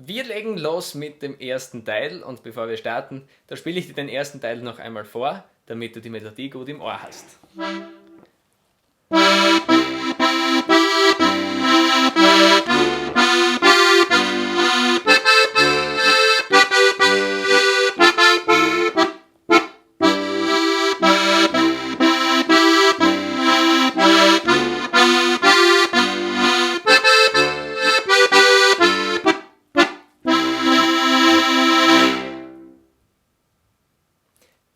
Wir legen los mit dem ersten Teil und bevor wir starten, da spiele ich dir den ersten Teil noch einmal vor, damit du die Melodie gut im Ohr hast.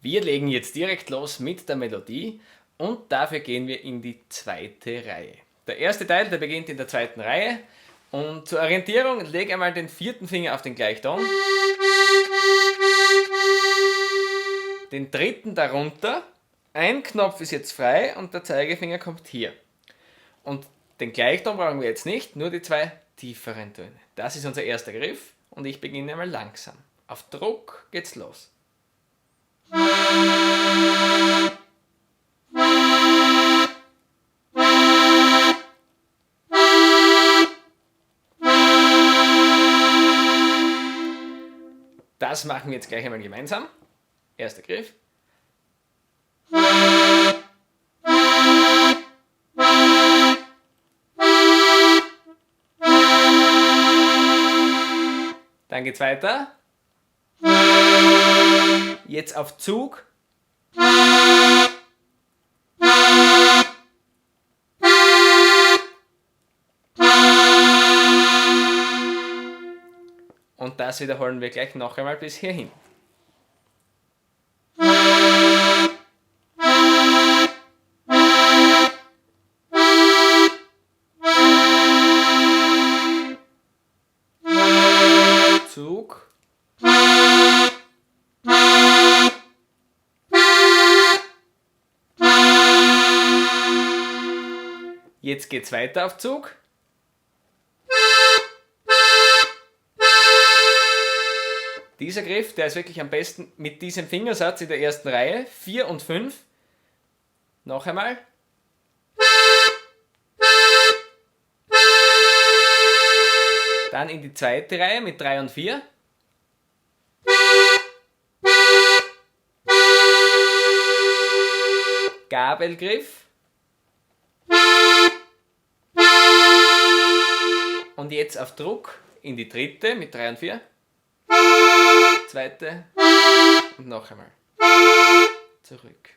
Wir legen jetzt direkt los mit der Melodie und dafür gehen wir in die zweite Reihe. Der erste Teil, der beginnt in der zweiten Reihe und zur Orientierung leg einmal den vierten Finger auf den Gleichton, den dritten darunter, ein Knopf ist jetzt frei und der Zeigefinger kommt hier. Und den Gleichton brauchen wir jetzt nicht, nur die zwei tieferen Töne. Das ist unser erster Griff und ich beginne einmal langsam. Auf Druck geht's los. Das machen wir jetzt gleich einmal gemeinsam. Erster Griff. Dann geht's weiter. Jetzt auf Zug. Und das wiederholen wir gleich noch einmal bis hierhin. Zug. Jetzt geht's weiter auf Zug. Dieser Griff, der ist wirklich am besten mit diesem Fingersatz in der ersten Reihe, 4 und 5. Noch einmal. Dann in die zweite Reihe mit 3 und 4. Gabelgriff. Und jetzt auf Druck in die dritte mit 3 und 4. Zweite und noch einmal. Zurück.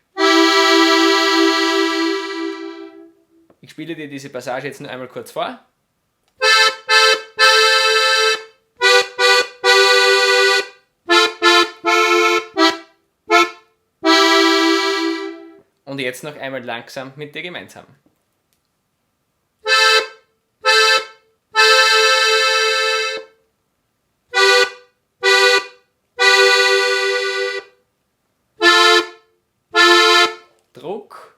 Ich spiele dir diese Passage jetzt nur einmal kurz vor. Und jetzt noch einmal langsam mit dir gemeinsam. Druck.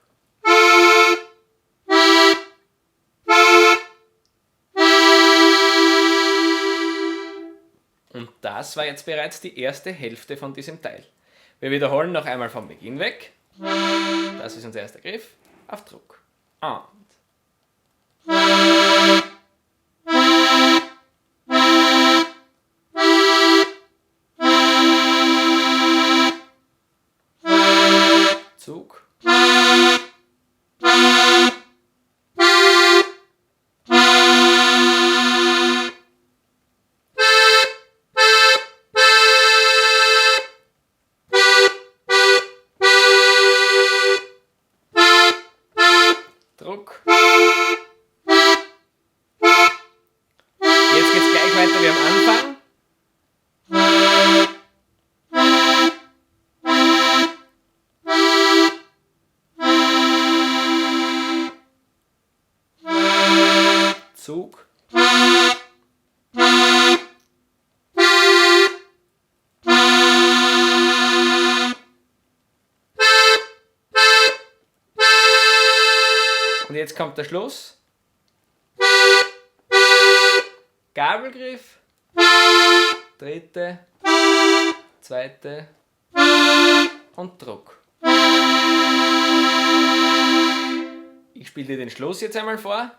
Und das war jetzt bereits die erste Hälfte von diesem Teil. Wir wiederholen noch einmal vom Beginn weg. Das ist unser erster Griff. Auf Druck. Und. Zug. Druck. Jetzt geht es gleich weiter wie am Anfang. Zug. Und jetzt kommt der Schluss. Gabelgriff. Dritte. Zweite. Und Druck. Ich spiele dir den Schluss jetzt einmal vor.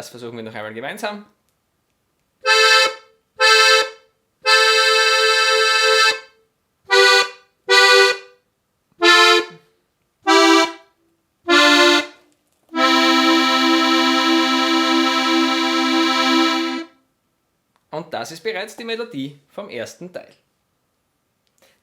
Das versuchen wir noch einmal gemeinsam. Und das ist bereits die Melodie vom ersten Teil.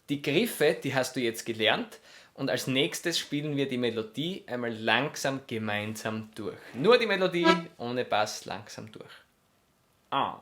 Die Griffe, die hast du jetzt gelernt und als nächstes spielen wir die Melodie einmal langsam gemeinsam durch. Nur die Melodie ohne Bass langsam durch. Ah.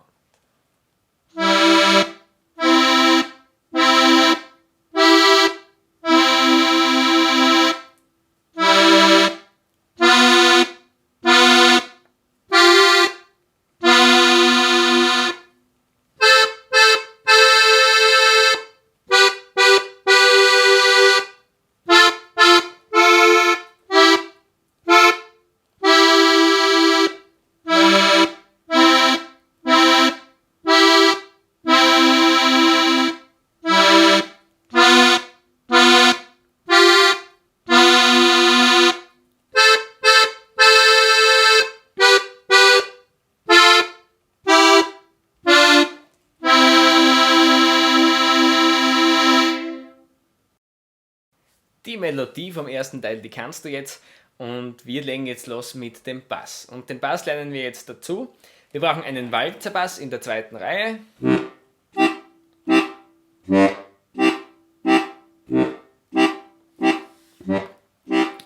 Die Melodie vom ersten Teil, die kannst du jetzt und wir legen jetzt los mit dem Bass. Und den Bass lernen wir jetzt dazu. Wir brauchen einen Walzerbass in der zweiten Reihe.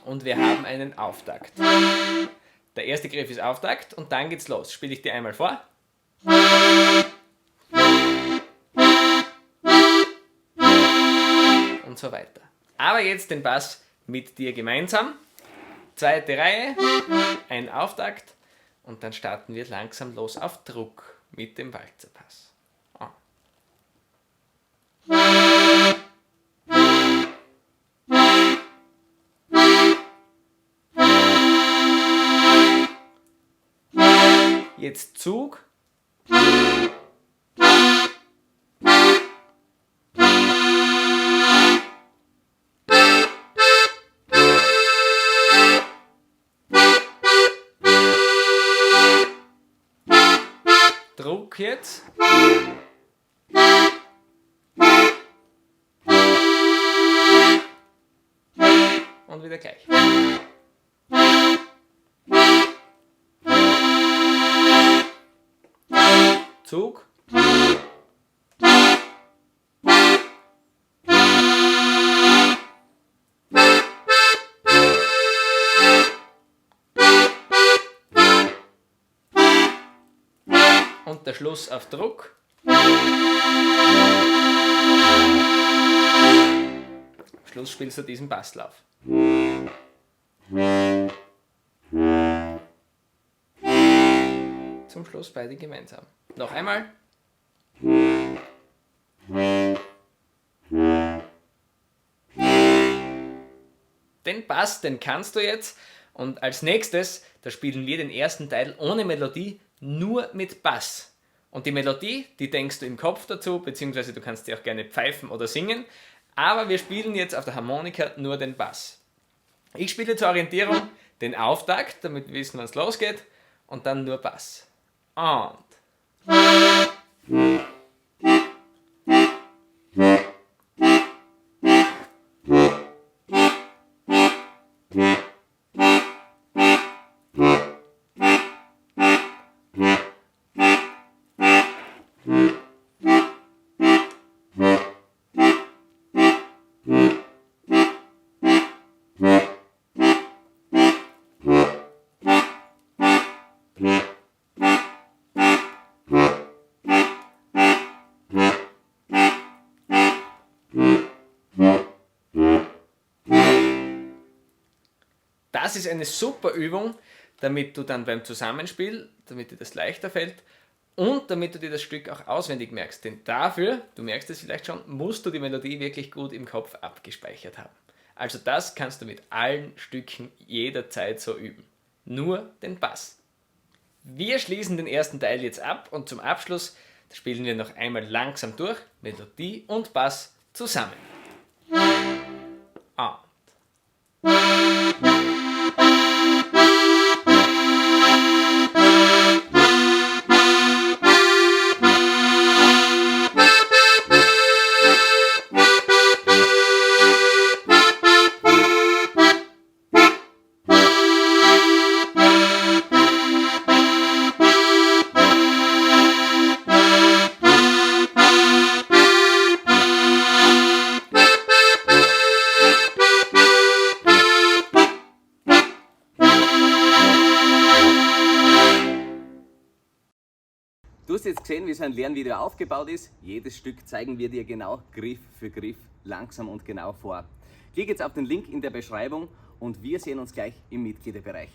Und wir haben einen Auftakt. Der erste Griff ist Auftakt und dann geht's los. Spiele ich dir einmal vor. Und so weiter. Aber jetzt den Bass mit dir gemeinsam. Zweite Reihe, ein Auftakt und dann starten wir langsam los auf Druck mit dem Walzerbass. Ah. Jetzt Zug. Druck jetzt. Und wieder gleich. Zug. Und der Schluss auf Druck. Am Schluss spielst du diesen Basslauf. Zum Schluss beide gemeinsam. Noch einmal. Den Bass, den kannst du jetzt. Und als nächstes, da spielen wir den ersten Teil ohne Melodie, nur mit Bass. Und die Melodie, die denkst du im Kopf dazu, beziehungsweise du kannst sie auch gerne pfeifen oder singen. Aber wir spielen jetzt auf der Harmonika nur den Bass. Ich spiele zur Orientierung den Auftakt, damit wir wissen, wann es losgeht. Und dann nur Bass. Und... Das ist eine super Übung, damit du dann beim Zusammenspiel, damit dir das leichter fällt und damit du dir das Stück auch auswendig merkst. Denn dafür, du merkst es vielleicht schon, musst du die Melodie wirklich gut im Kopf abgespeichert haben. Also das kannst du mit allen Stücken jederzeit so üben. Nur den Bass. Wir schließen den ersten Teil jetzt ab und zum Abschluss spielen wir noch einmal langsam durch, Melodie und Bass zusammen. Und sehen, wie so ein Lernvideo aufgebaut ist. Jedes Stück zeigen wir dir genau Griff für Griff, langsam und genau vor. Klick jetzt auf den Link in der Beschreibung und wir sehen uns gleich im Mitgliederbereich.